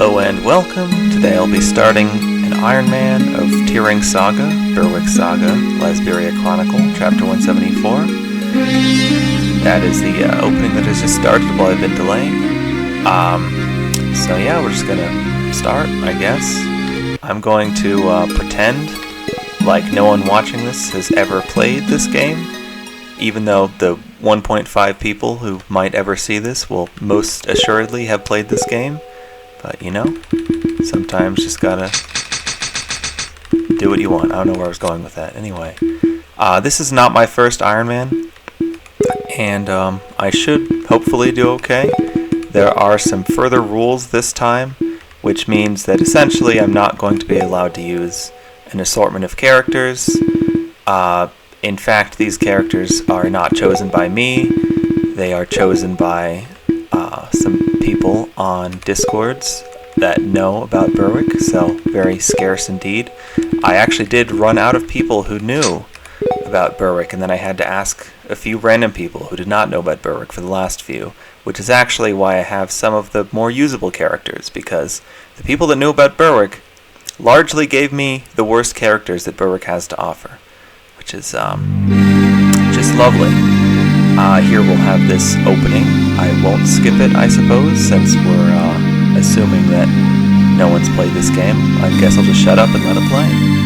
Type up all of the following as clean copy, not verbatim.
Hello and welcome. Today I'll be starting an Ironman of Tearing Saga, Berwick Saga, Lasberia Chronicle, Chapter 174. That is the opening that has just started while I've been delaying. So yeah, we're just gonna start, I guess. I'm going to pretend like no one watching this has ever played this game, even though the 1.5 people who might ever see this will most assuredly have played this game. But, you know, sometimes just gotta do what you want. I don't know where I was going with that. Anyway, this is not my first Ironman, and I should hopefully do okay. There are some further rules this time, which means that essentially I'm not going to be allowed to use an assortment of characters. In fact, these characters are not chosen by me. They are chosen by some people on Discords that know about Berwick, so very scarce indeed. I actually did run out of people who knew about Berwick, and then I had to ask a few random people who did not know about Berwick for the last few, which is actually why I have some of the more usable characters, because the people that knew about Berwick largely gave me the worst characters that Berwick has to offer, which is just lovely. Here we'll have this opening. I won't skip it, I suppose, since we're assuming that no one's played this game. I guess I'll just shut up and let it play.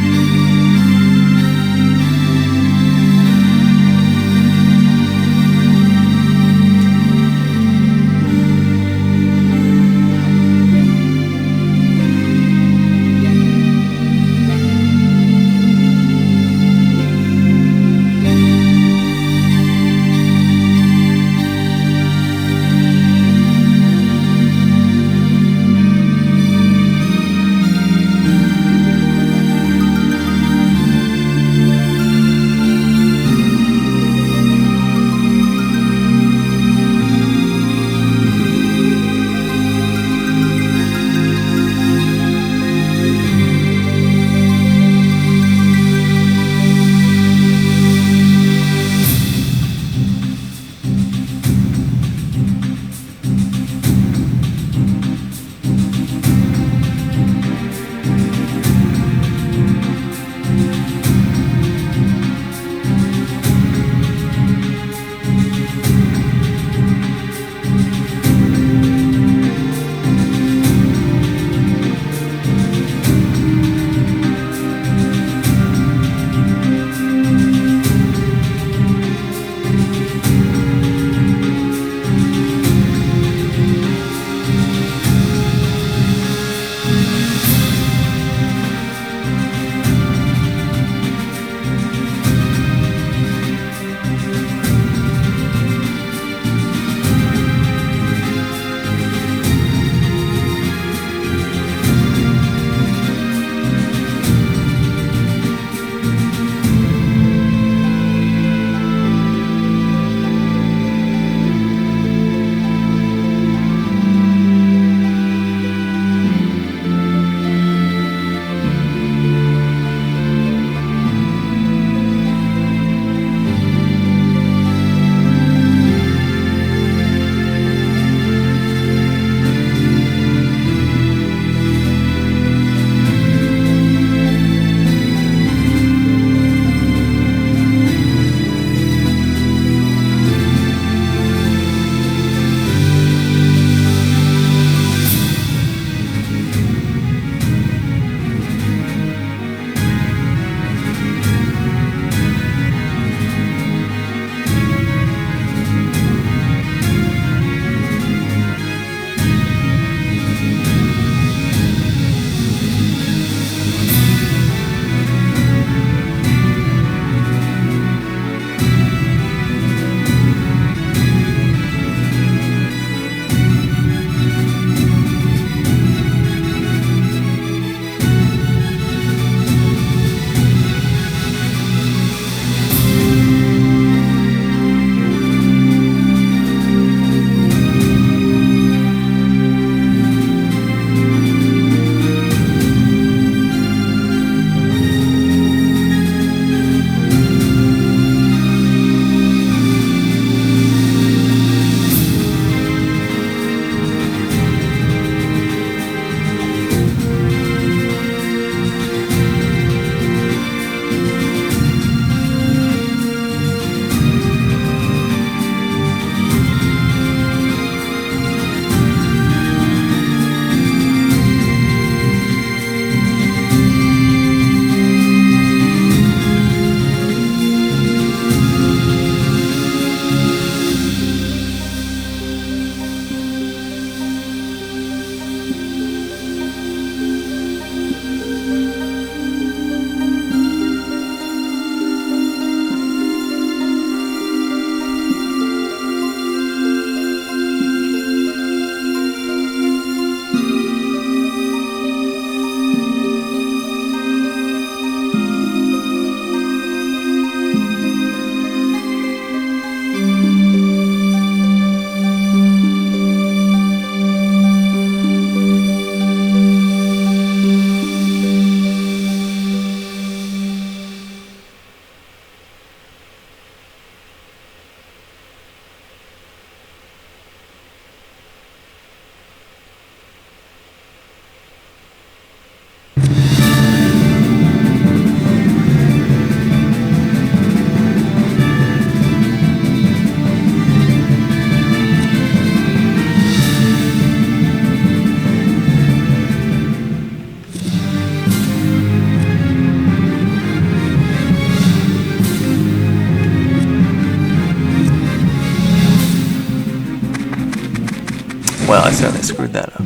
I certainly screwed that up.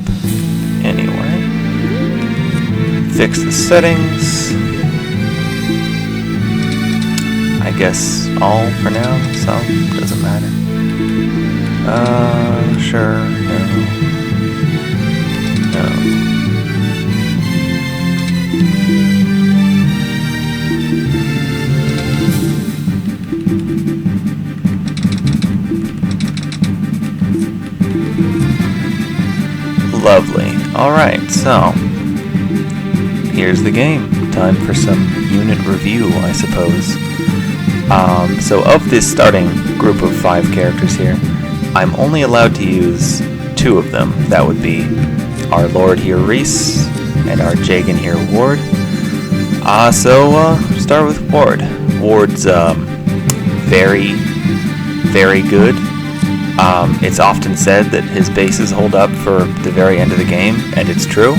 Anyway. Fix the settings. I guess all for now, some, doesn't matter. Sure, no. Lovely. Alright, so here's the game. Time for some unit review, I suppose. So of this starting group of 5 characters here, I'm only allowed to use 2 of them. That would be our Lord here, Reese, and our Jagan here, Ward. So start with Ward. Ward's very, very good. It's often said that his bases hold up for the very end of the game, and it's true.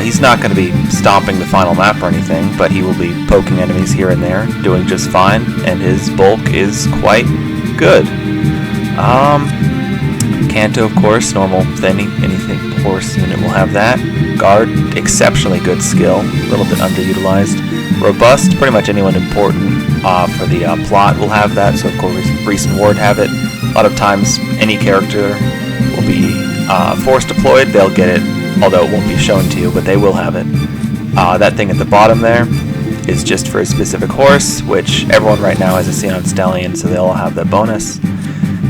He's not going to be stomping the final map or anything, but he will be poking enemies here and there, doing just fine, and his bulk is quite good. Canto, of course, normal thing, anything horse unit will have that. Guard, exceptionally good skill, a little bit underutilized. Robust, pretty much anyone important for the plot will have that, so of course Reese and Ward have it. A lot of times any character will be force deployed, they'll get it, although it won't be shown to you, but they will have it. That thing at the bottom there is just for a specific horse, which everyone right now has a Xenon Stallion, so they'll all have that bonus.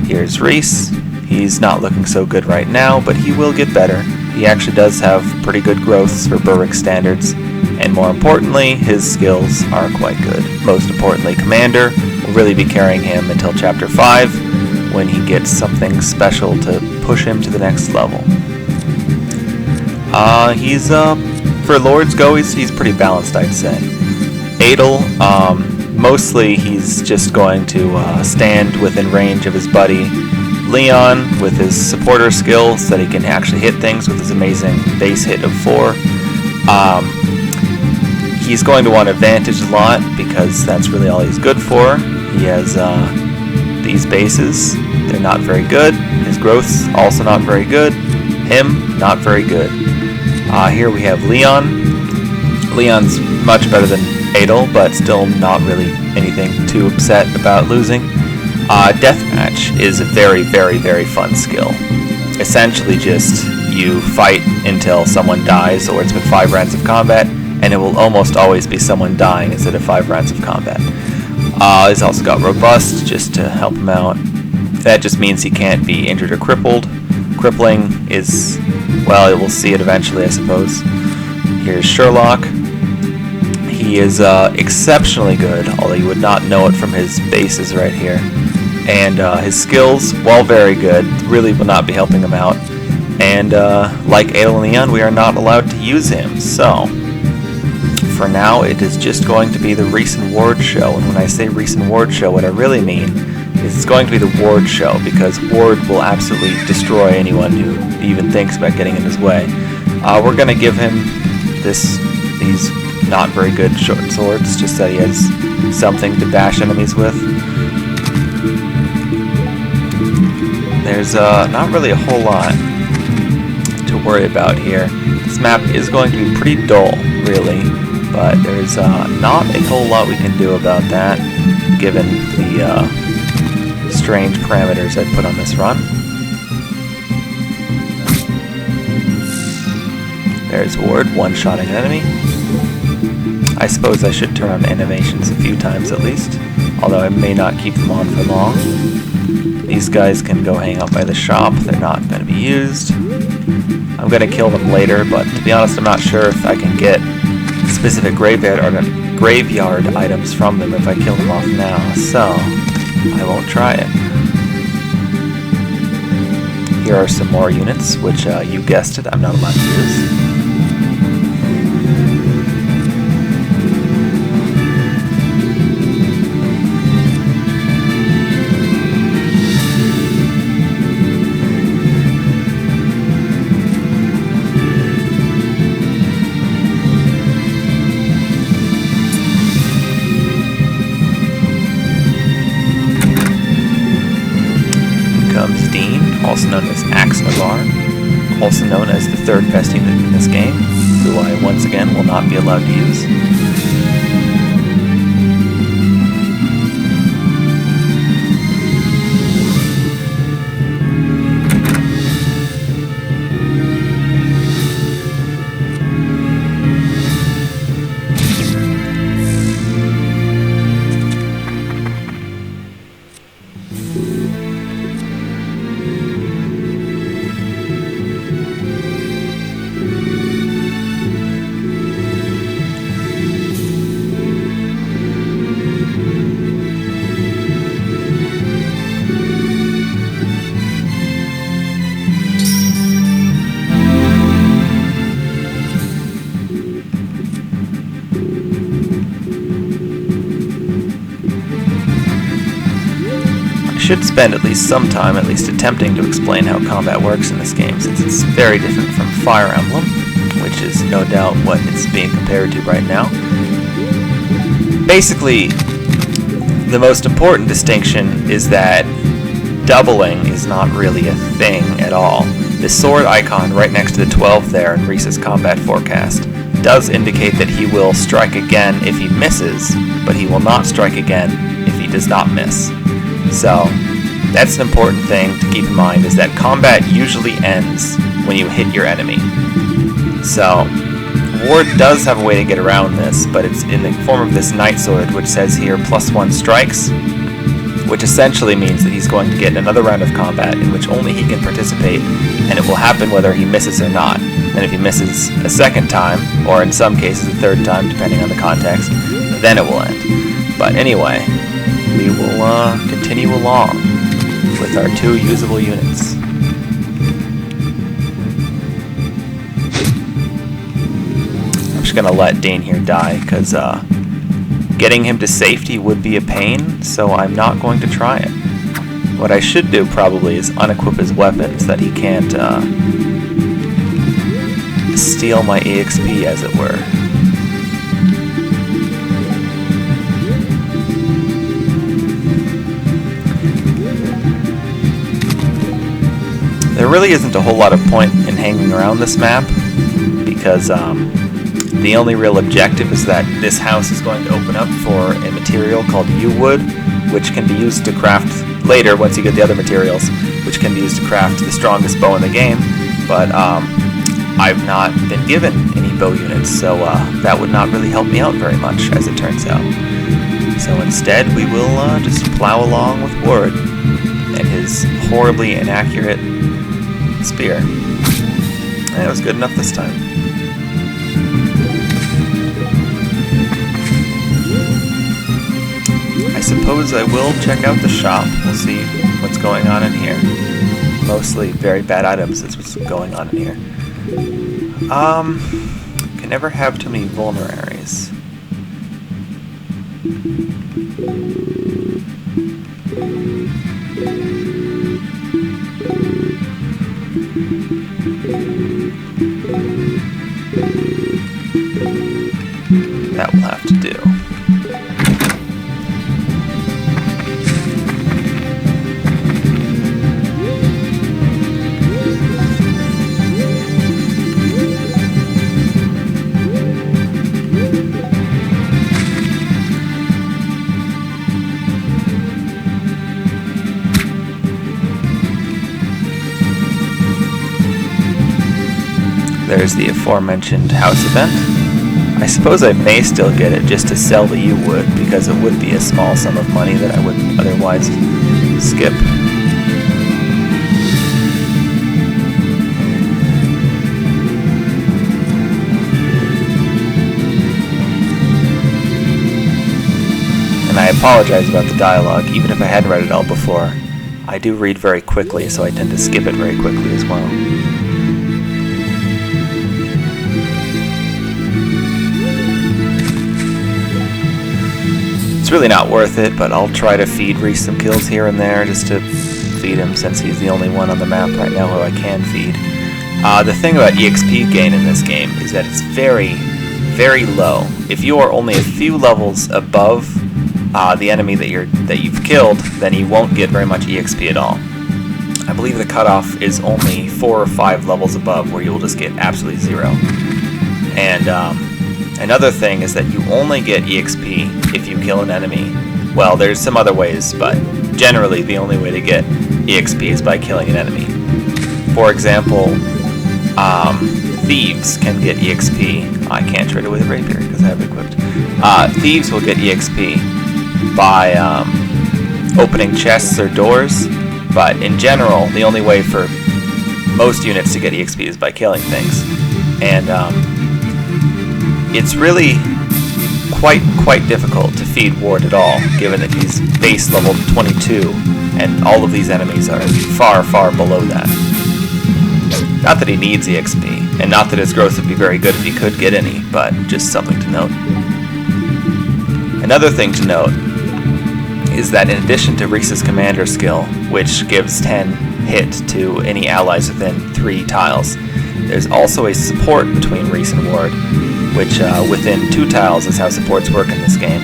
Here's Reese. He's not looking so good right now, but he will get better. He actually does have pretty good growths for Berwick standards, and more importantly, his skills are quite good. Most importantly, Commander will really be carrying him until Chapter 5, when he gets something special to push him to the next level. He's, for Lords go, he's pretty balanced, I'd say. Adel, mostly he's just going to stand within range of his buddy Leon with his supporter skill so that he can actually hit things with his amazing base hit of 4. He's going to want advantage a lot because that's really all he's good for. He has these bases. They're not very good. His growth's also not very good. Him, not very good. Here we have Leon. Leon's much better than Adel, but still not really anything too upset about losing. Deathmatch is a very, very, very fun skill. Essentially just you fight until someone dies, or it's been 5 rounds of combat, and it will almost always be someone dying instead of 5 rounds of combat. He's also got Robust, just to help him out. That just means he can't be injured or crippled. Crippling is, well, we'll see it eventually, I suppose. Here's Sherlock. He is exceptionally good, although you would not know it from his bases right here. And his skills, while very good, really will not be helping him out. And like Adel and Leon, we are not allowed to use him. So, for now, it is just going to be the Reese and Ward show. And when I say Reese and Ward show, what I really mean is it's going to be the Ward show, because Ward will absolutely destroy anyone who even thinks about getting in his way. We're going to give him these not very good short swords, just so he has something to bash enemies with. There's not really a whole lot to worry about here. This map is going to be pretty dull, really, but there's not a whole lot we can do about that, given the strange parameters I put on this run. There's Ward, one-shotting an enemy. I suppose I should turn on animations a few times at least, although I may not keep them on for long. These guys can go hang out by the shop, they're not going to be used. I'm going to kill them later, but to be honest, I'm not sure if I can get specific graveyard items from them if I kill them off now, so I won't try it. Here are some more units, which you guessed it, I'm not allowed to use. Also known as Axe Navarre. also known as the third best unit in this game, who I once again will not be allowed to use. Should spend at least some time at least attempting to explain how combat works in this game, since it's very different from Fire Emblem, which is no doubt what it's being compared to right now. Basically, the most important distinction is that doubling is not really a thing at all. The sword icon right next to the 12 there in Reese's combat forecast does indicate that he will strike again if he misses, but he will not strike again if he does not miss. So, that's an important thing to keep in mind, is that combat usually ends when you hit your enemy. So, Ward does have a way to get around this, but it's in the form of this Night Sword, which says here +1 strikes, which essentially means that he's going to get another round of combat in which only he can participate, and it will happen whether he misses or not. And if he misses a second time, or in some cases a third time, depending on the context, then it will end. But anyway, we will continue along with our 2 usable units. I'm just gonna let Dane here die, because getting him to safety would be a pain, so I'm not going to try it. What I should do probably is unequip his weapons, that he can't steal my EXP, as it were. There really isn't a whole lot of point in hanging around this map, because the only real objective is that this house is going to open up for a material called U-Wood, which can be used to craft later, once you get the other materials, which can be used to craft the strongest bow in the game, but I've not been given any bow units, so that would not really help me out very much, as it turns out. So instead, we will just plow along with Ward and his horribly inaccurate spear. And it was good enough this time. I suppose I will check out the shop. We'll see what's going on in here. Mostly very bad items is what's going on in here. Can never have too many vulneraries. That will have to do. There's the aforementioned house event. I suppose I may still get it just to sell the U-Wood, because it would be a small sum of money that I would otherwise skip. And I apologize about the dialogue, even if I hadn't read it all before. I do read very quickly, so I tend to skip it very quickly as well. It's really not worth it, but I'll try to feed Reese some kills here and there, just to feed him, since he's the only one on the map right now who I can feed. The thing about EXP gain in this game is that it's very, very low. If you are only a few levels above the enemy that you've killed, then you won't get very much EXP at all. I believe the cutoff is only 4 or 5 levels above, where you will just get absolutely 0. And another thing is that you only get EXP if you kill an enemy. Well, there's some other ways, but generally the only way to get EXP is by killing an enemy. For example, thieves can get EXP. I can't trade it with a rapier because I have it equipped. Thieves will get EXP by opening chests or doors, but in general, the only way for most units to get EXP is by killing things. And it's really quite difficult to feed Ward at all, given that he's base level 22, and all of these enemies are far below that. Not that he needs EXP, and not that his growth would be very good if he could get any, but just something to note. Another thing to note is that in addition to Reese's commander skill, which gives 10 hit to any allies within 3 tiles, there's also a support between Reese and Ward, which within 2 tiles is how supports work in this game.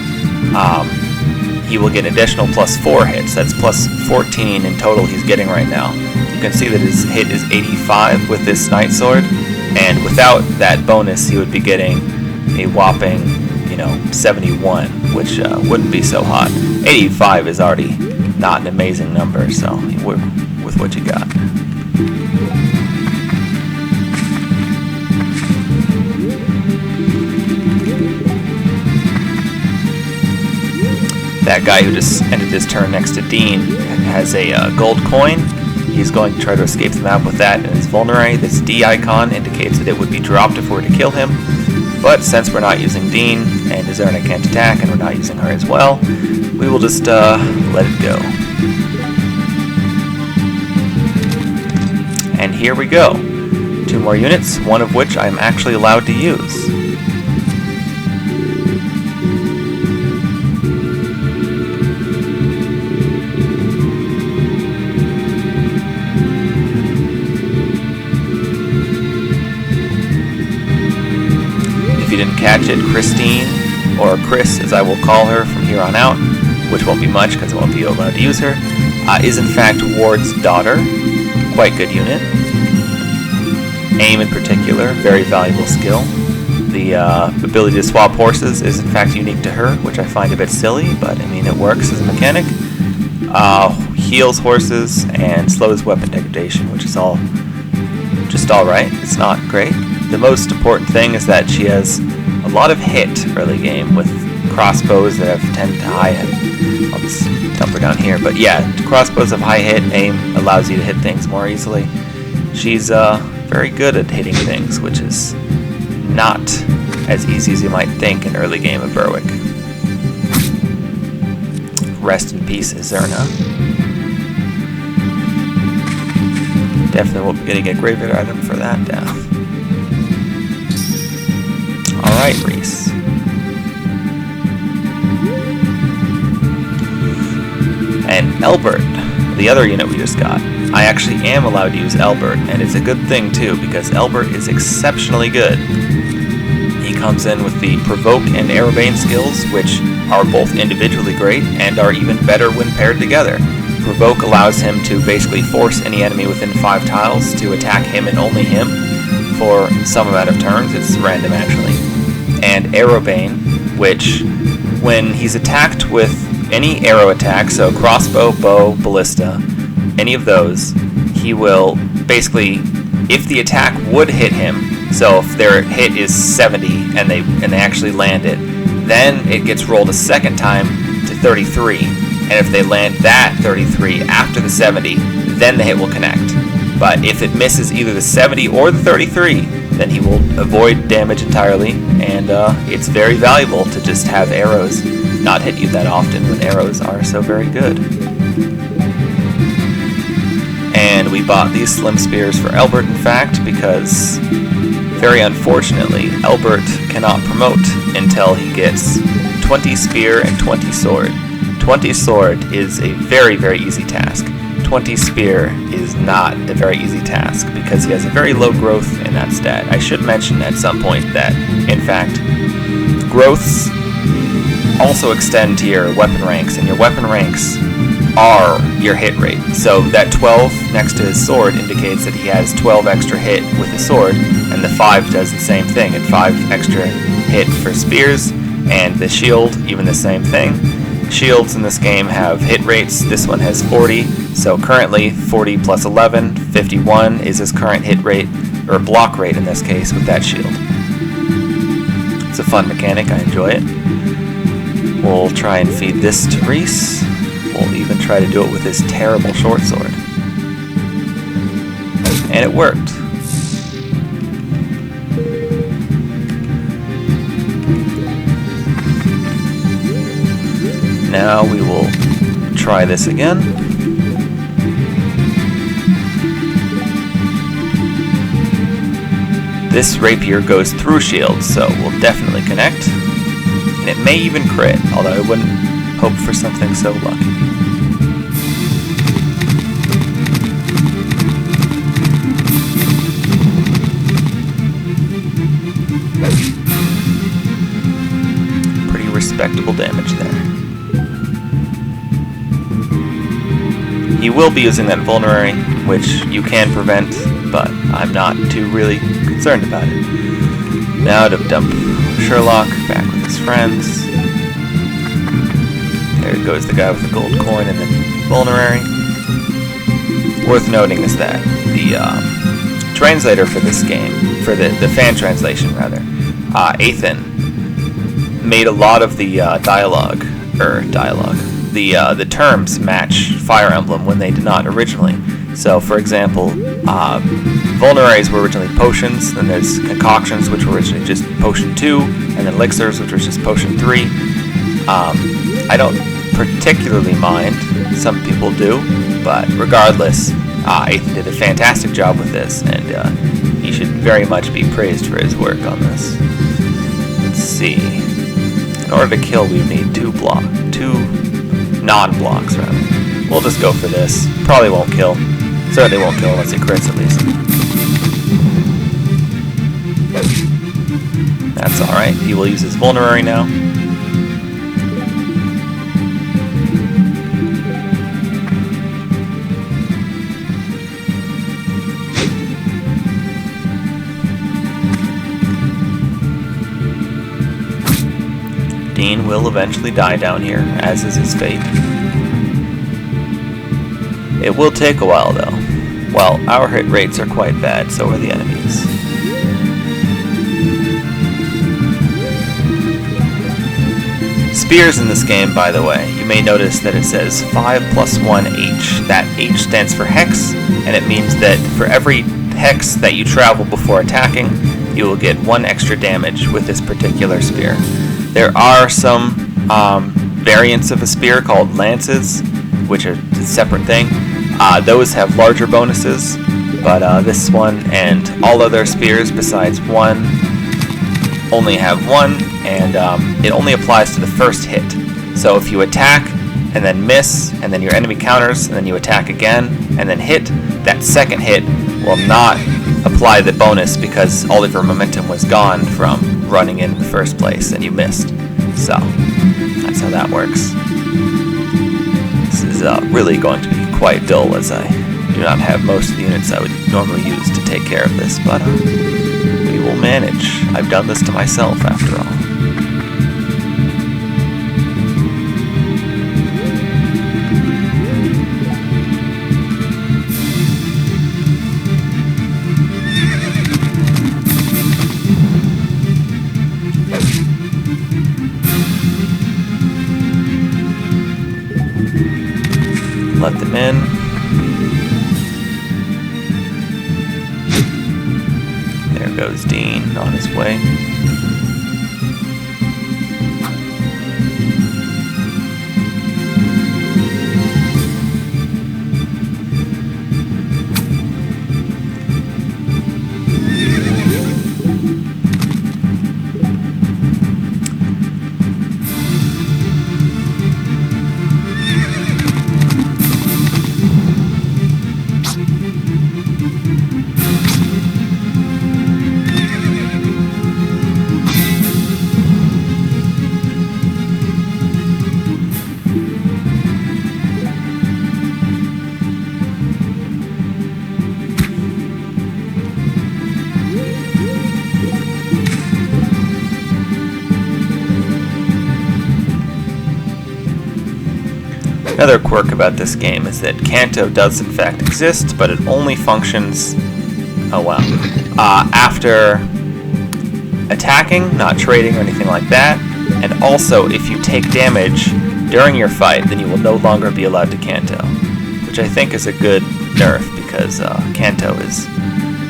He will get an additional plus 4 hits. That's plus 14 in total he's getting right now. You can see that his hit is 85 with this Knight Sword, and without that bonus he would be getting a whopping, 71, which wouldn't be so hot. 85 is already not an amazing number, so you work with what you got. That guy who just ended his turn next to Dean has a gold coin. He's going to try to escape the map with that, and his vulnerary, this D icon, indicates that it would be dropped if we were to kill him. But since we're not using Dean, and Izerna can't attack, and we're not using her as well, we will just let it go. And here we go. 2 more units, one of which I'm actually allowed to use. If you didn't catch it, Christine, or Chris as I will call her from here on out, which won't be much because I won't be allowed to use her, is in fact Ward's daughter. Quite good unit. Aim in particular, very valuable skill. The ability to swap horses is in fact unique to her, which I find a bit silly, but I mean it works as a mechanic. Heals horses and slows weapon degradation, which is all just alright. It's not great. The most important thing is that she has a lot of hit early game with crossbows that have 10 to high hit. I'll just dump her down here. But yeah, crossbows of high hit, aim allows you to hit things more easily. She's very good at hitting things, which is not as easy as you might think in early game of Berwick. Rest in peace, Izerna. Definitely will be getting a graveyard item for that down. Alright, Reese. And Elbert, the other unit we just got. I actually am allowed to use Elbert, and it's a good thing too, because Elbert is exceptionally good. He comes in with the Provoke and Aerobane skills, which are both individually great, and are even better when paired together. Provoke allows him to basically force any enemy within 5 tiles to attack him and only him for some amount of turns. It's random actually. And Aerobane, which when he's attacked with any arrow attack, so crossbow, bow, ballista, any of those, he will basically, if the attack would hit him, so if their hit is 70 and they actually land it, then it gets rolled a second time to 33, and if they land that 33 after the 70, then the hit will connect. But if it misses either the 70 or the 33, then he will avoid damage entirely, and it's very valuable to just have arrows not hit you that often when arrows are so very good. And we bought these Slim Spears for Elbert, in fact, because very unfortunately, Elbert cannot promote until he gets 20 Spear and 20 Sword. 20 Sword is a very, very easy task. 20 Spear is not a very easy task because he has a very low growth in that stat. I should mention at some point that, in fact, growths also extend to your weapon ranks, and your weapon ranks are your hit rate. So that 12 next to his sword indicates that he has 12 extra hit with his sword, and the 5 does the same thing, and 5 extra hit for spears, and the shield, even the same thing. Shields in this game have hit rates. This one has 40, so currently 40 plus 11, 51 is his current hit rate, or block rate in this case, with that shield. It's a fun mechanic, I enjoy it. We'll try and feed this to Reese. We'll even try to do it with his terrible short sword. And it worked. Now we will try this again. This rapier goes through shields, so we'll definitely connect. And it may even crit, although I wouldn't hope for something so lucky. Pretty respectable damage there. He will be using that vulnerary, which you can prevent, but I'm not too really concerned about it. Now to dump Sherlock back with his friends. There goes the guy with the gold coin and the vulnerary. Worth noting is that the translator for this game, for the fan translation rather, Aethin, made a lot of the dialogue. The terms match Fire Emblem when they did not originally. So, for example, vulneraries were originally potions, then there's concoctions, which were originally just potion 2, and then elixirs, which was just potion 3. I don't particularly mind, some people do, but regardless, Aethin did a fantastic job with this, and he should very much be praised for his work on this. Let's see. In order to kill, we need two non-blocks, rather. We'll just go for this. Probably won't kill. Certainly won't kill unless it crits, at least. That's alright. He will use his vulnerary now. Dean will eventually die down here, as is his fate. It will take a while, though. Well, our hit rates are quite bad, so are the enemies. Spears in this game, by the way, you may notice that it says 5 plus 1 H. That H stands for hex, and it means that for every hex that you travel before attacking, you will get 1 extra damage with this particular spear. There are some variants of a spear called lances, which are a separate thing. Those have larger bonuses, but this one and all other spears besides one only have 1, and it only applies to the first hit. So if you attack and then miss, and then your enemy counters, and then you attack again and then hit, that second hit will not apply the bonus because all of your momentum was gone from running in the first place and you missed. So that's how that works. This is really going to be quite dull, as I do not have most of the units I would normally use to take care of this, but we will manage. I've done this to myself, after all. Let them in. There goes Dean on his way. Another quirk about this game is that Canto does in fact exist, but it only functions, after attacking, not trading or anything like that. And also, if you take damage during your fight, then you will no longer be allowed to Canto, which I think is a good nerf, because Canto is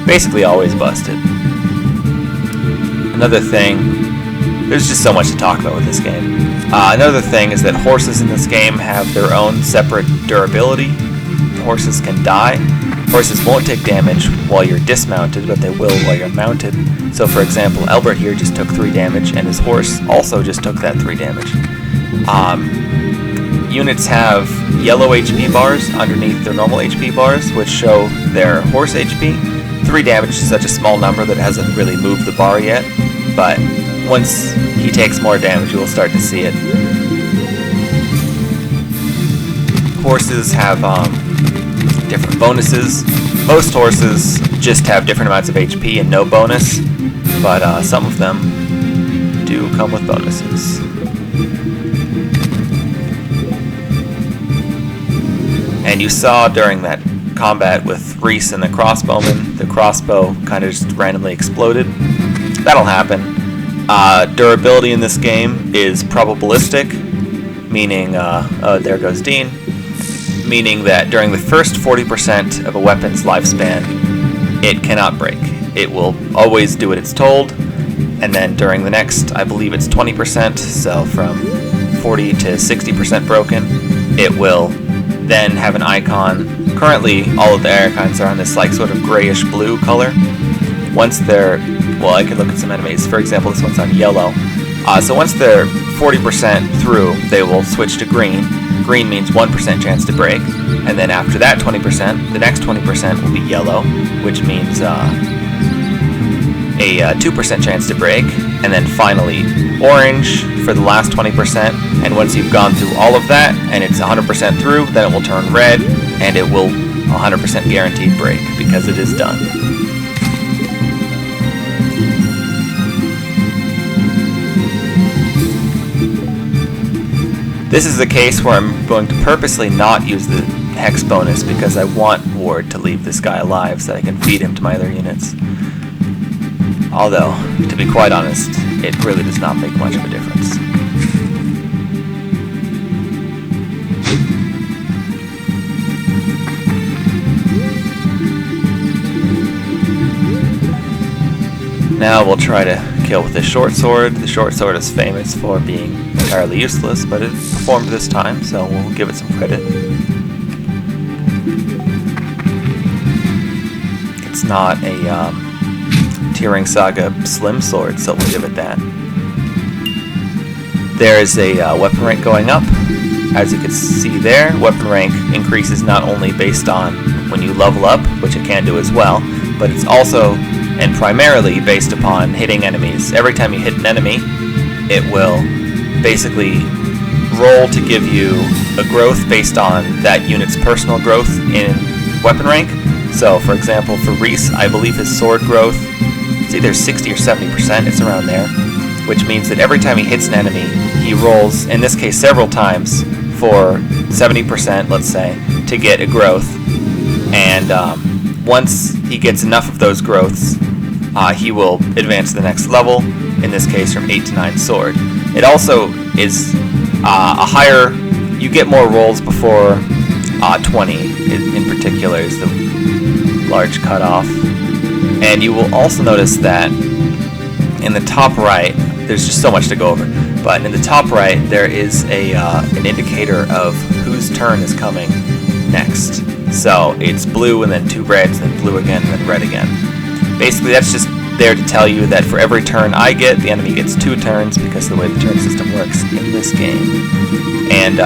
basically always busted. Another thing, there's just so much to talk about with this game. Another thing is that horses in this game have their own separate durability. Horses can die. Horses won't take damage while you're dismounted, but they will while you're mounted. So for example, Albert here just took 3 damage, and his horse also just took that 3 damage. Units have yellow HP bars underneath their normal HP bars, which show their horse HP. 3 damage is such a small number that it hasn't really moved the bar yet, but once he takes more damage, you will start to see it. Horses have different bonuses. Most horses just have different amounts of HP and no bonus, but some of them do come with bonuses. And you saw during that combat with Reese and the crossbowman, the crossbow kind of just randomly exploded. That'll happen. Durability in this game is probabilistic, meaning, there goes Dean, meaning that during the first 40% of a weapon's lifespan, it cannot break. It will always do what it's told, and then during the next, I believe it's 20%, so from 40 to 60% broken, it will then have an icon. Currently, all of the icons are on this like sort of grayish blue color. Once they're, I can look at some enemies. For example, this one's on yellow. So once they're 40% through, they will switch to green. Green means 1% chance to break. And then after that 20%, the next 20% will be yellow, which means a 2% chance to break. And then finally orange for the last 20%. And once you've gone through all of that and it's 100% through, then it will turn red and it will 100% guaranteed break because it is done. This is a case where I'm going to purposely not use the hex bonus because I want Ward to leave this guy alive so that I can feed him to my other units. Although, to be quite honest, it really does not make much of a difference. Now we'll try to kill with the short sword. The short sword is famous for being entirely useless, but it performed this time, so we'll give it some credit. It's not a Tearing Saga slim sword, so we'll give it that. There is a weapon rank going up. As you can see there, weapon rank increases not only based on when you level up, which it can do as well, but it's also and primarily based upon hitting enemies. Every time you hit an enemy, it will basically roll to give you a growth based on that unit's personal growth in weapon rank. So, for example, for Reese, I believe his sword growth is either 60 or 70%, it's around there, which means that every time he hits an enemy, he rolls, in this case several times, for 70%, let's say, to get a growth. And once he gets enough of those growths, he will advance to the next level, in this case from 8 to 9 sword. It also is a higher, you get more rolls before 20 in particular is the large cutoff. And you will also notice that in the top right, there's just so much to go over, but in the top right there is an indicator of whose turn is coming next. So it's blue and then 2 reds, then blue again, and then red again. Basically that's just there to tell you that for every turn I get, the enemy gets 2 turns because of the way the turn system works in this game. And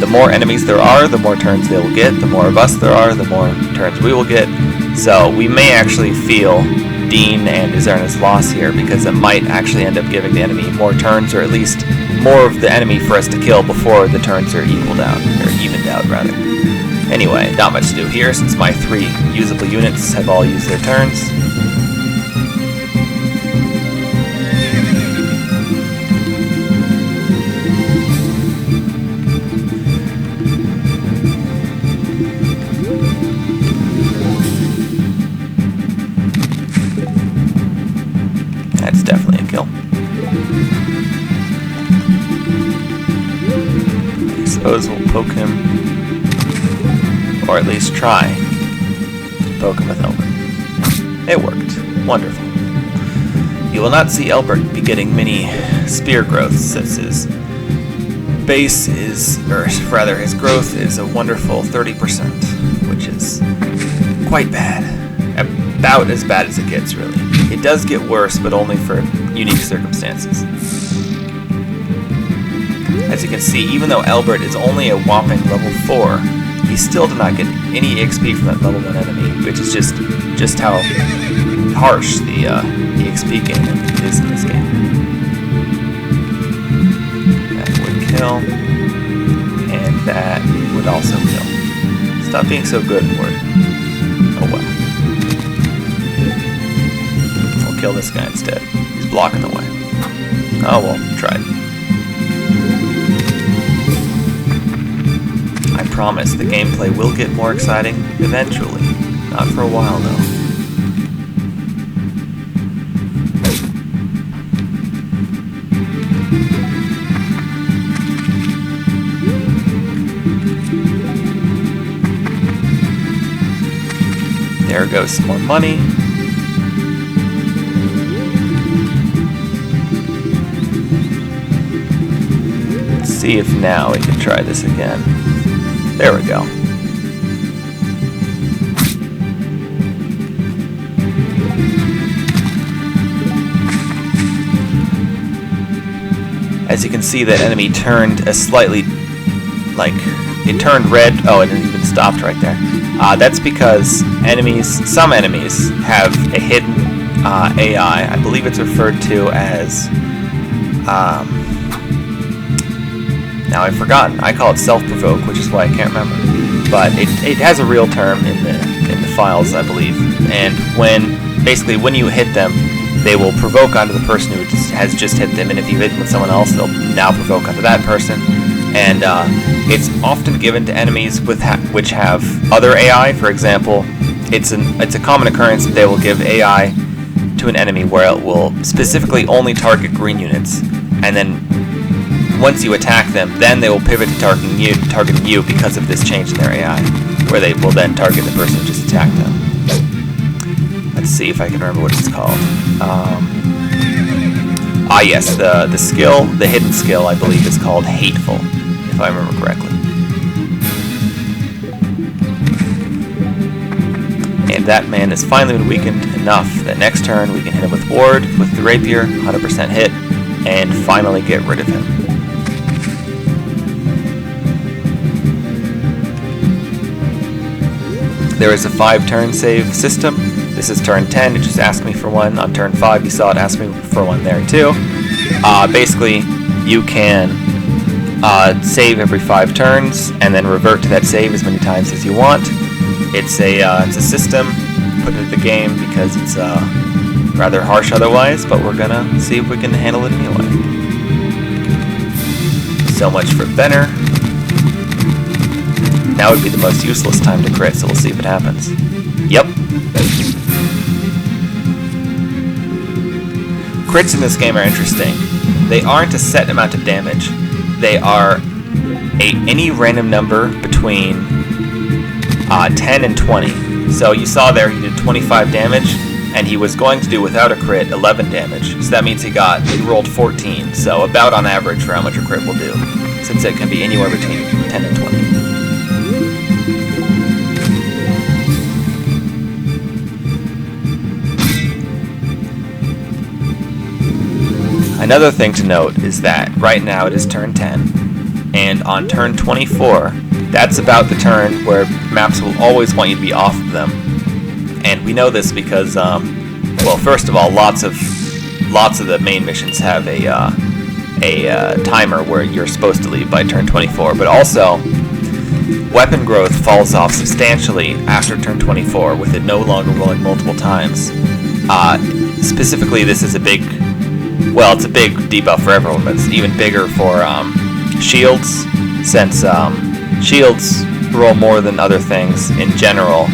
the more enemies there are, the more turns they will get. The more of us there are, the more turns we will get. So we may actually feel Dean and Izerna's loss here because it might actually end up giving the enemy more turns, or at least more of the enemy for us to kill before the turns are evened out rather. Anyway, not much to do here since my 3 usable units have all used their turns. That's definitely a kill. I suppose we'll poke him, or at least try to poke him with Albert. It worked. Wonderful. You will not see Albert be getting many spear growths, since his base is, or rather his growth is a wonderful 30%, which is quite bad. About as bad as it gets, really. It does get worse, but only for unique circumstances. As you can see, even though Albert is only a whopping level 4, he still did not get any XP from that level 1 enemy, which is just how harsh the XP gain is in this game. That would kill, and that would also kill. Stop being so good, Ward. Oh well. We'll kill this guy instead. He's blocking the way. Oh well, tried. I promise the gameplay will get more exciting eventually. Not for a while though. There goes some more money. Let's see if now we can try this again. There we go. As you can see, that enemy turned a slightly, it turned red. Oh, it even stopped right there. That's because some enemies have a hidden AI. I believe it's referred to as, now I've forgotten. I call it self-provoke, which is why I can't remember. But it has a real term in the files, I believe. And when you hit them, they will provoke onto the person who has just hit them. And if you hit them with someone else, they'll now provoke onto that person. And it's often given to enemies which have other AI. For example, it's a common occurrence that they will give AI to an enemy where it will specifically only target green units, and then once you attack them, then they will pivot to targeting you because of this change in their AI, where they will then target the person who just attacked them. Let's see if I can remember what it's called. Yes, the skill, the hidden skill, I believe is called Hateful, if I remember correctly. And that man has finally been weakened enough that next turn we can hit him with Ward, with the Rapier, 100% hit, and finally get rid of him. There is a 5-turn save system. This is turn 10, it just asked me for one. On turn 5, you saw it ask me for one there too. Basically, you can save every 5 turns and then revert to that save as many times as you want. It's a system put into the game because it's rather harsh otherwise, but we're gonna see if we can handle it anyway. So much for Benner. Now would be the most useless time to crit, so we'll see if it happens. Yep. Crits in this game are interesting. They aren't a set amount of damage. They are any random number between 10 and 20. So you saw there he did 25 damage, and he was going to do without a crit 11 damage. So that means he rolled 14. So about on average for how much a crit will do, since it can be anywhere between 10 and 20. Another thing to note is that right now it is turn 10, and on turn 24, that's about the turn where maps will always want you to be off of them. And we know this because, well, first of all, lots of the main missions have a timer where you're supposed to leave by turn 24, but also weapon growth falls off substantially after turn 24, with it no longer rolling multiple times. Specifically, this is it's a big debuff for everyone, but it's even bigger for shields, since shields roll more than other things in general,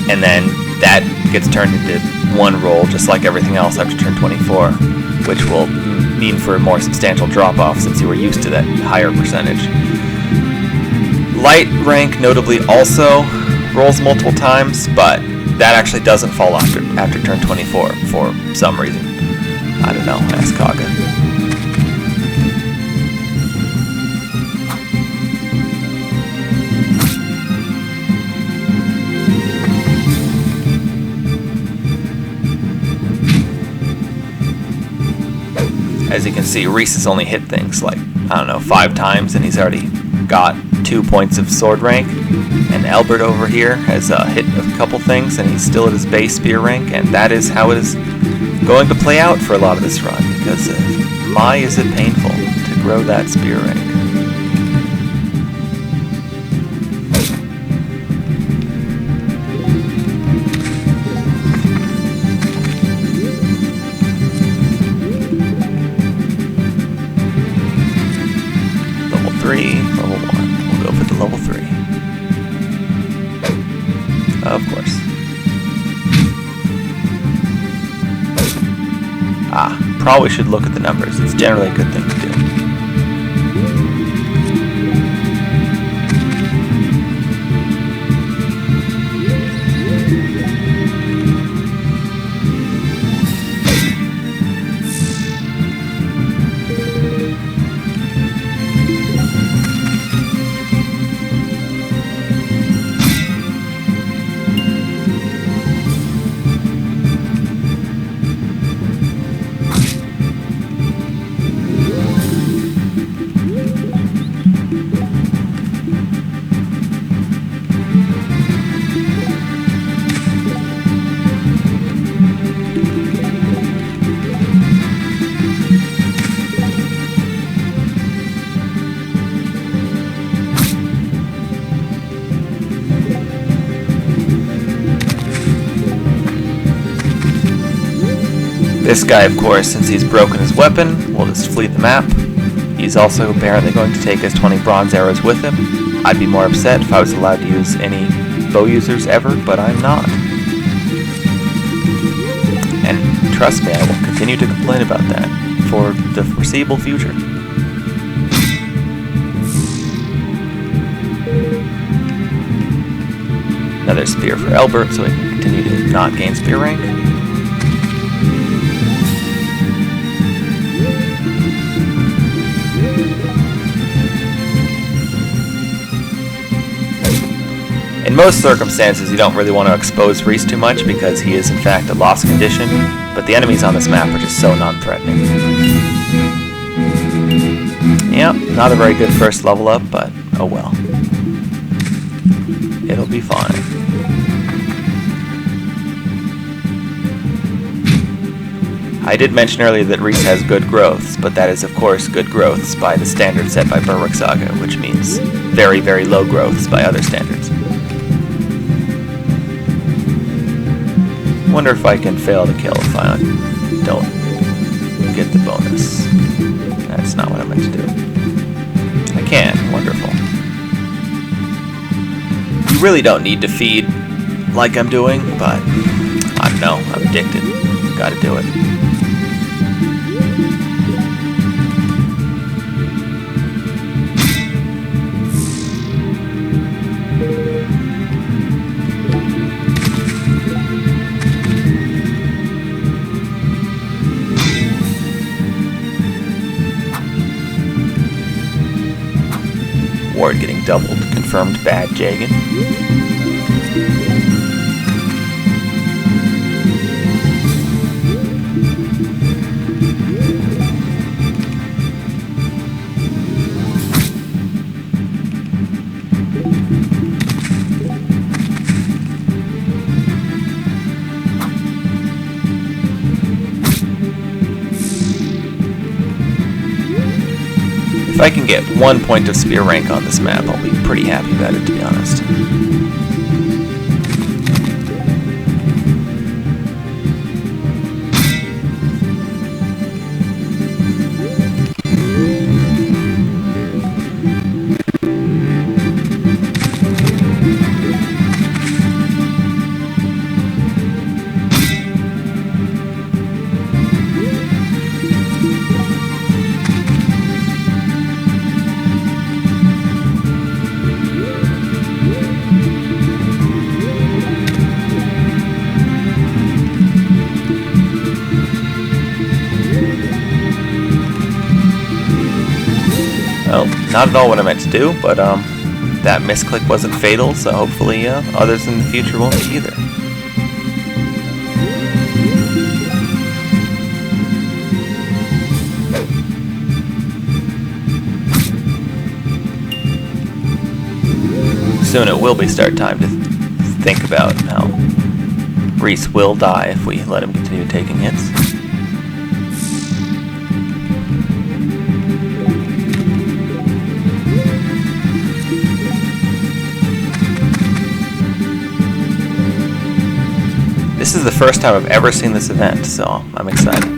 and then that gets turned into one roll, just like everything else after turn 24, which will mean for a more substantial drop-off since you were used to that higher percentage. Light rank notably also rolls multiple times, but that actually doesn't fall after turn 24 for some reason. I don't know, ask Saga. As you can see, Reese has only hit things like, 5 times, and he's already got 2 points of sword rank. And Albert over here has hit a couple things, and he's still at his base spear rank, and that is how it is going to play out for a lot of this run, because my is it painful to grow that spear rank. Level 1. We'll go for the level 3. Of course. Probably should look at the numbers. It's generally a good thing to do. This guy, of course, since he's broken his weapon, will just flee the map. He's also apparently going to take his 20 bronze arrows with him. I'd be more upset if I was allowed to use any bow users ever, but I'm not. And trust me, I will continue to complain about that for the foreseeable future. Another spear for Albert, so he can continue to not gain spear rank. In most circumstances, you don't really want to expose Reese too much because he is in fact a lost condition, but the enemies on this map are just so non-threatening. Yep, not a very good first level up, but oh well. It'll be fine. I did mention earlier that Reese has good growths, but that is of course good growths by the standard set by Berwick Saga, which means very, very low growths by other standards. Wonder if I can fail to kill if I don't get the bonus. That's not what I meant to do. I can. Wonderful. You really don't need to feed like I'm doing, but I don't know. I'm addicted. Gotta do it. Ward getting doubled. Confirmed bad Jagan. If I can get 1 point of spear rank on this map, I'll be pretty happy about it, to be honest. not at all what I meant to do, but that misclick wasn't fatal, so hopefully others in the future won't be either. Soon it will be start time to think about how Reese will die if we let him continue taking hits. This is the first time I've ever seen this event, so I'm excited.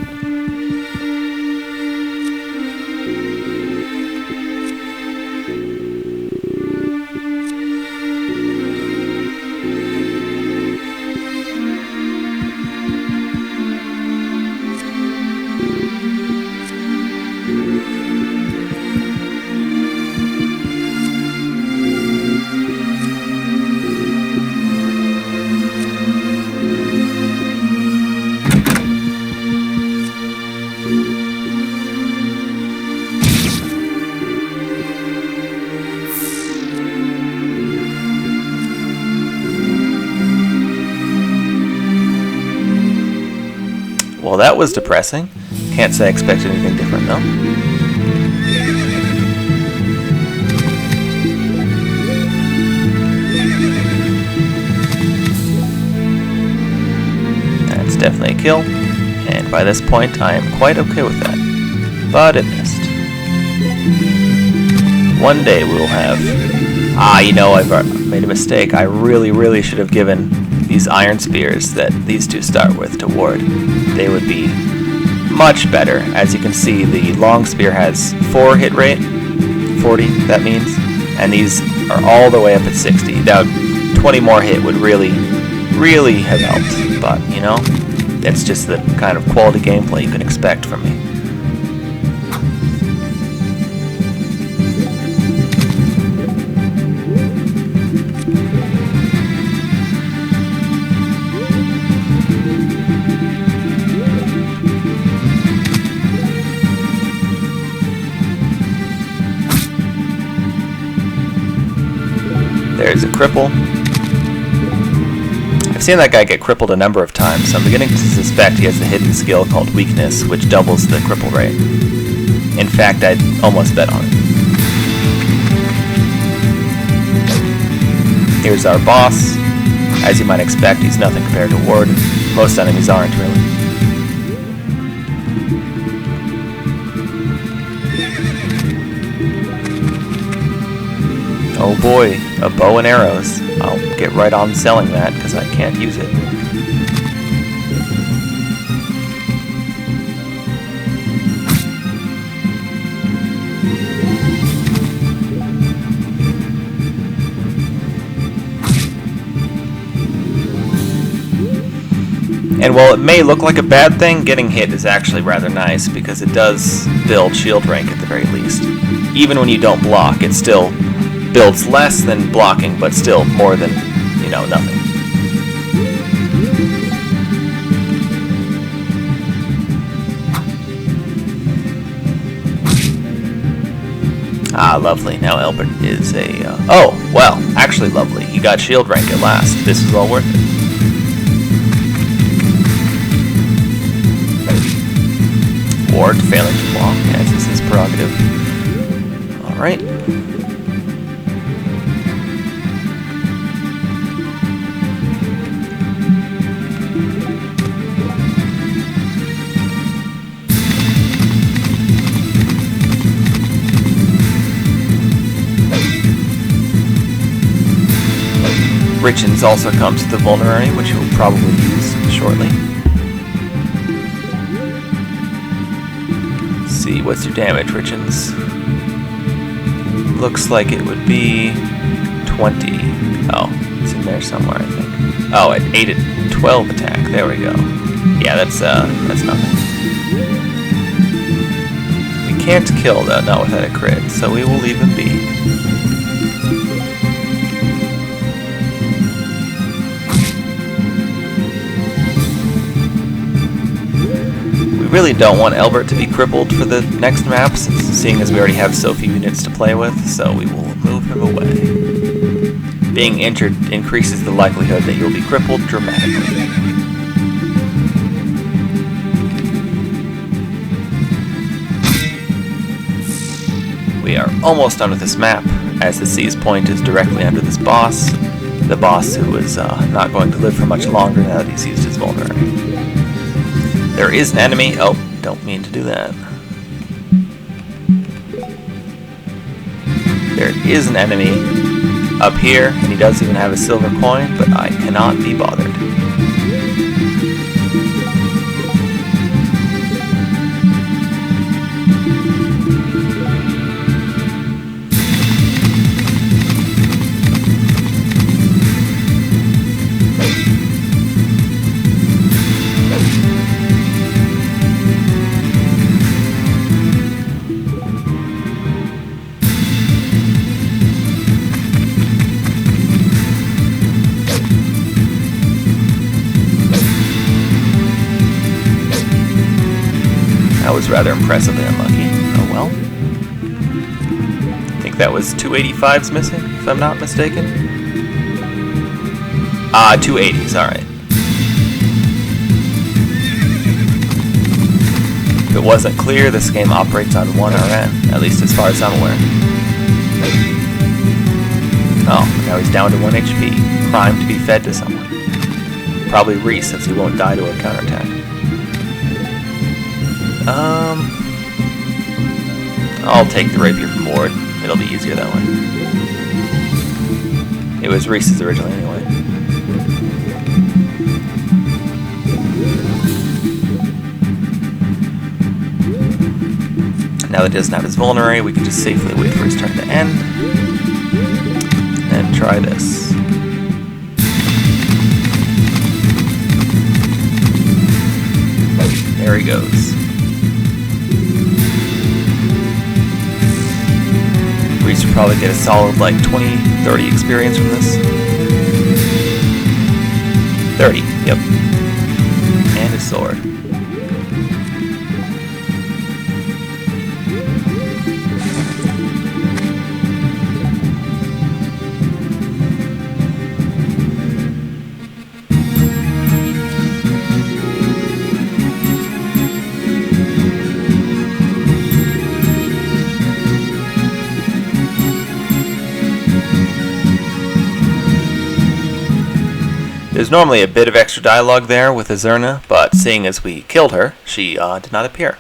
Well, that was depressing. Can't say I expected anything different, though. That's definitely a kill, and by this point I am quite okay with that. But it missed. One day we will have... you know, I've made a mistake. I really should have given these iron spears that these two start with to Ward. They would be much better. As you can see, the long spear has 4 hit rate, 40 that means, and these are all the way up at 60. Now 20 more hit would really have helped, but you know, that's just the kind of quality gameplay you can expect from me. There's a cripple. I've seen that guy get crippled a number of times, so I'm beginning to suspect he has a hidden skill called Weakness, which doubles the cripple rate. In fact, I'd almost bet on it. Here's our boss. As you might expect, he's nothing compared to Ward. Most enemies aren't, really. Oh boy, a bow and arrows. I'll get right on selling that because I can't use it. And while it may look like a bad thing, getting hit is actually rather nice because it does build shield rank at the very least. Even when you don't block, it still builds less than blocking, but still more than, you know, nothing. Ah, lovely. Now Albert is a... oh, well, actually lovely. He got shield rank at last. This is all worth it. Ward failing to block, as is his prerogative. Alright. Richens also comes with the vulnerary, which he'll probably use shortly. Let's see, what's your damage, Richens? Looks like it would be 20. Oh, it's in there somewhere, I think. Oh, at 8 at 12 attack. There we go. Yeah, that's nothing. We can't kill, though, not without a crit, so we will leave him be. really don't want Elbert to be crippled for the next map, seeing as we already have so few units to play with, so we will move him away. Being injured increases the likelihood that he'll be crippled dramatically. We are almost done with this map, as the seize point is directly under this boss, the boss who is not going to live for much longer now that he's used his vulnerary. There is an enemy. Oh, don't mean to do that. There is an enemy up here, and he does even have a silver coin, but I cannot be bothered. Rather impressively unlucky. Oh well. I think that was 285s missing, if I'm not mistaken. 280s, alright. If it wasn't clear, this game operates on 1 RN, at least as far as I'm aware. Oh, now he's down to 1 HP, primed to be fed to someone. Probably Reese, since he won't die to a counterattack. I'll take the rapier from Ward. It'll be easier that way. It was Reese's originally anyway. Now that he doesn't have his vulnerary, we can just safely wait for his turn to end. And try this. There he goes. Reese will probably get a solid like 20, 30 experience from this. 30, yep. And his sword. There's normally a bit of extra dialogue there with Izerna, but seeing as we killed her, she did not appear.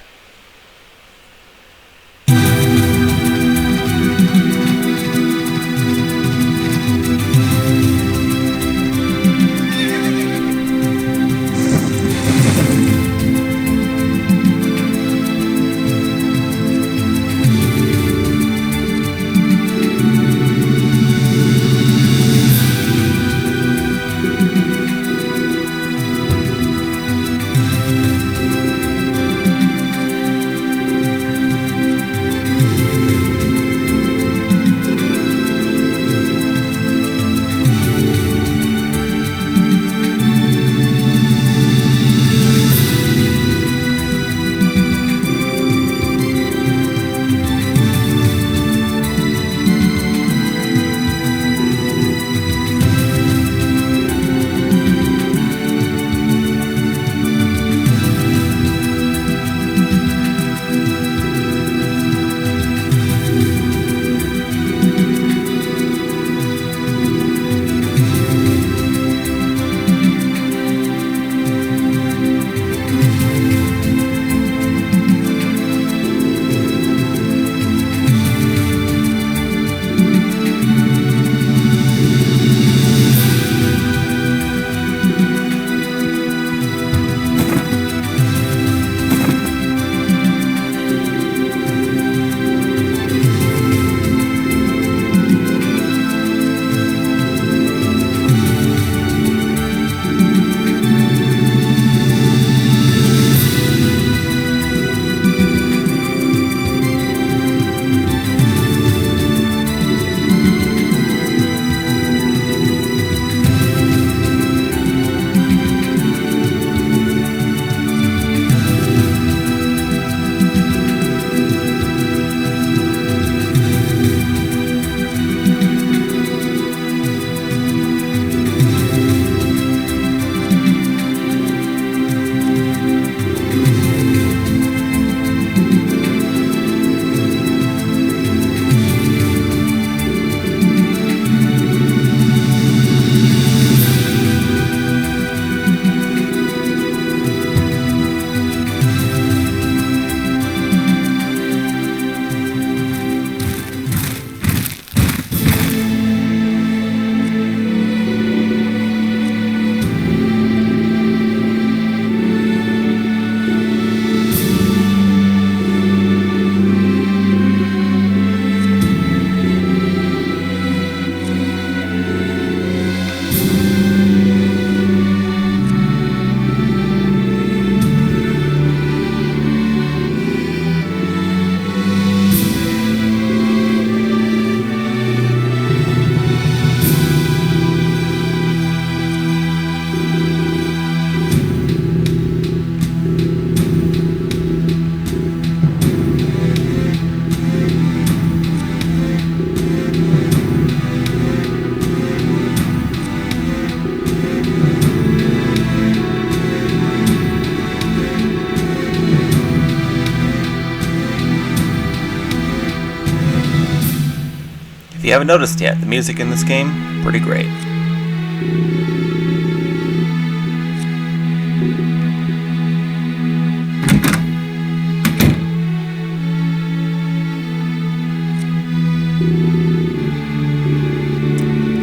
If you haven't noticed yet, the music in this game, pretty great.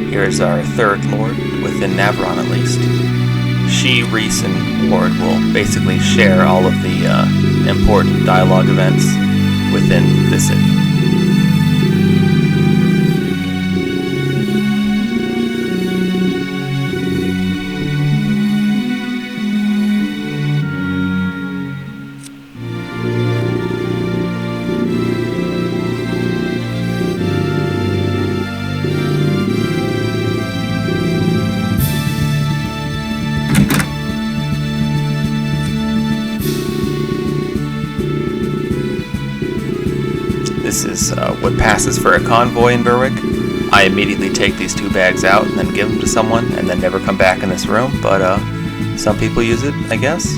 Here's our third lord, within Navarone at least. She, Reese, and Ward will basically share all of the important dialogue events within the city. This is what passes for a convoy in Berwick. I immediately take these 2 bags out and then give them to someone and then never come back in this room, but some people use it, I guess.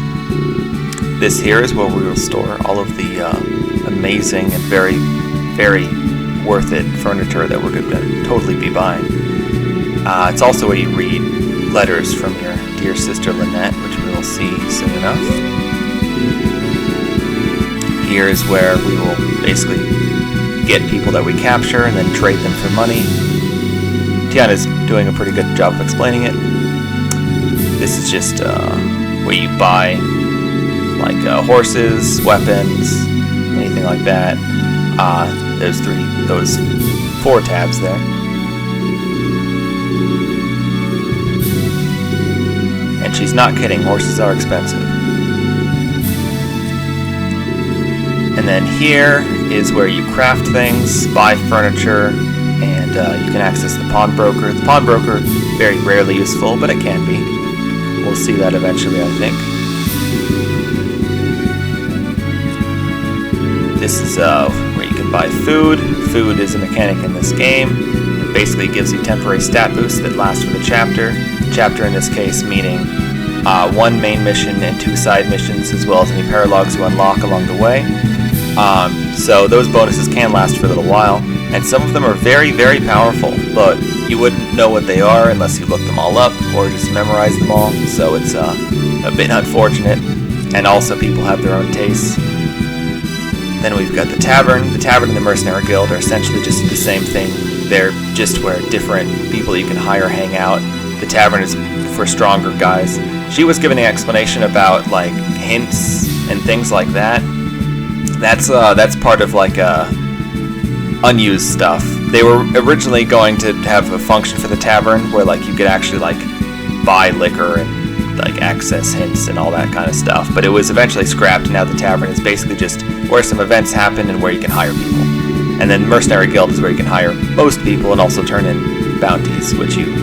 This here is where we will store all of the amazing and very, very worth it furniture that we're going to totally be buying. It's also where you read letters from your dear sister Lynette, which we will see soon enough. Here is where we will basically get people that we capture and then trade them for money. Tiana's doing a pretty good job of explaining it. This is just where you buy like horses, weapons, anything like that. There's 4 tabs there. And she's not kidding, horses are expensive. And then here is where you craft things, buy furniture, and you can access the pawnbroker. The pawnbroker, very rarely useful, but it can be. We'll see that eventually, I think. This is where you can buy food. Food is a mechanic in this game. It basically gives you temporary stat boosts that last for the chapter. Chapter in this case meaning 1 main mission and 2 side missions, as well as any paralogs you unlock along the way. So those bonuses can last for a little while, and some of them are very, very powerful, but you wouldn't know what they are unless you look them all up or just memorize them all, so it's a bit unfortunate, and also people have their own tastes. Then we've got the tavern. The tavern and the mercenary guild are essentially just the same thing. They're just where different people you can hire hang out. The tavern is for stronger guys. She was giving an explanation about like hints and things like that. That's part of like unused stuff. They were originally going to have a function for the tavern where like you could actually like buy liquor and like access hints and all that kind of stuff, but it was eventually scrapped. Now the tavern is basically just where some events happen and where you can hire people. And then mercenary guild is where you can hire most people and also turn in bounties, which you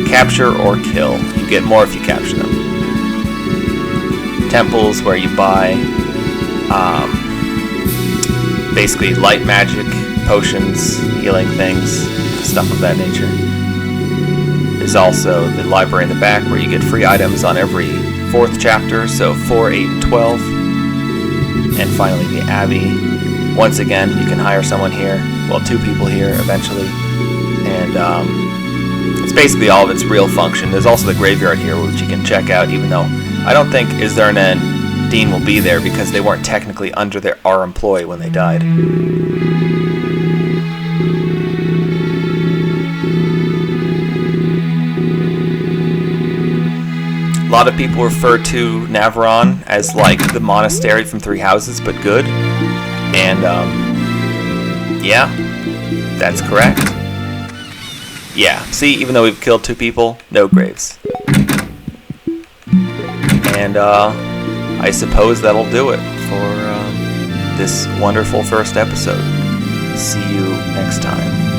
capture or kill. You get more if you capture them. Temples where you buy basically light magic, potions, healing things, stuff of that nature. There's also the library in the back where you get free items on every 4th chapter, so 4, 8, and 12. And finally the Abbey. Once again, you can hire someone here, well 2 people here eventually, and it's basically all of its real function. There's also the graveyard here which you can check out, even though I don't think Izerna and Dean will be there because they weren't technically under our employ when they died. A lot of people refer to Navarone as like the monastery from 3 Houses, but good. And yeah, that's correct. Yeah, see, even though we've killed 2 people, no graves. And I suppose that'll do it for this wonderful first episode. See you next time.